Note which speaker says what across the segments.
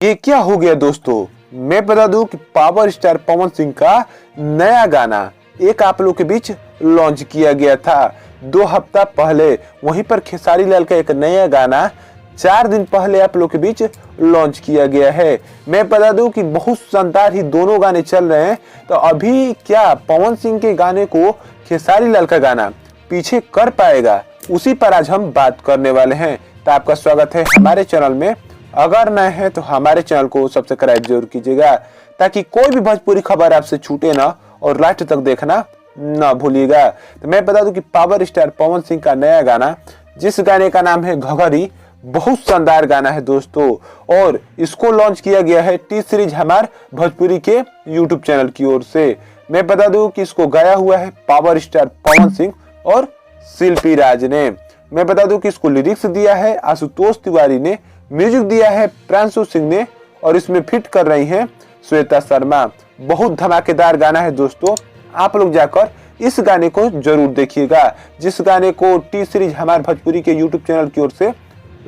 Speaker 1: ये क्या हो गया दोस्तों, मैं बता दूं कि पावर स्टार पवन सिंह का नया गाना एक आप लोग के बीच लॉन्च किया गया था 2 हफ्ता पहले। वहीं पर खेसारी लाल का एक नया गाना 4 दिन पहले आप लोग के बीच लॉन्च किया गया है। मैं बता दूं कि बहुत शानदार ही दोनों गाने चल रहे हैं। तो अभी क्या पवन सिंह के गाने को खेसारी लाल का गाना पीछे कर पाएगा, उसी पर आज हम बात करने वाले हैं। तो आपका स्वागत है हमारे चैनल में। अगर नए हैं तो हमारे चैनल को सब्सक्राइब जरूर कीजिएगा ताकि कोई भी भोजपुरी खबर आपसे छूटे ना और लास्ट तक देखना ना भूलिएगा। तो मैं बता दूं कि पावर स्टार पवन सिंह का नया गाना, जिस गाने का नाम है घघरी, बहुत शानदार गाना है दोस्तों। और इसको लॉन्च किया गया है टी सीरीज हमार भोजपुरी के यूट्यूब चैनल की ओर से। मैं बता दूं कि इसको गाया हुआ है पावर स्टार पवन सिंह और शिल्पी राज ने। मैं बता दूं कि इसको लिरिक्स दिया है आशुतोष तिवारी ने, म्यूजिक दिया है प्रांशु सिंह ने और इसमें फिट कर रही हैं श्वेता शर्मा। बहुत धमाकेदार गाना है दोस्तों, आप लोग जाकर इस गाने को जरूर देखिएगा, जिस गाने को टी सीरीज हमारे भोजपुरी के यूट्यूब चैनल की ओर से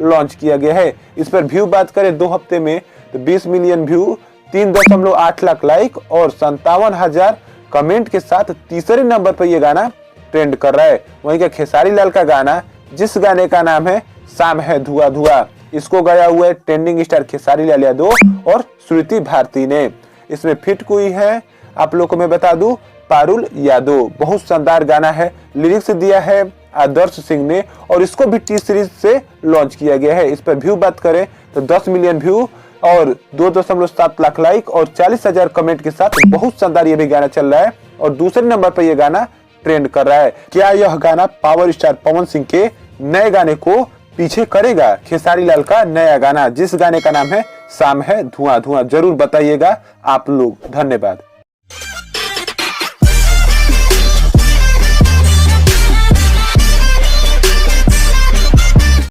Speaker 1: लॉन्च किया गया है। इस पर व्यू बात करें 2 हफ्ते में तो 20 मिलियन व्यू, 3.8 लाख लाइक और 57,000 कमेंट के साथ तीसरे नंबर पर यह गाना ट्रेंड कर रहा है। वहीं का खेसारी लाल का गाना, जिस गाने का नाम है शाम है धुआं धुआं, इसको गाया हुआ है ट्रेंडिंग स्टार खेसारी लाल यादव और श्रुति भारती ने। इसमें फिट हुई है आप लोग को मैं बता दूं पारुल यादव। बहुत शानदार गाना है, लिरिक्स दिया है आदर्श सिंह ने और इसको भी टी सीरीज से लॉन्च किया गया है। इस पर व्यू बात करें तो 10 मिलियन व्यू और 2.7 लाख लाइक और 40,000 कमेंट के साथ बहुत शानदार ये भी गाना चल रहा है और दूसरे नंबर पर यह गाना ट्रेंड कर रहा है। क्या यह गाना पावर स्टार पवन सिंह के नए गाने को पीछे करेगा? खेसारी लाल का नया गाना, जिस गाने का नाम है शाम है धुआं धुआं, जरूर बताइएगा आप लोग। धन्यवाद।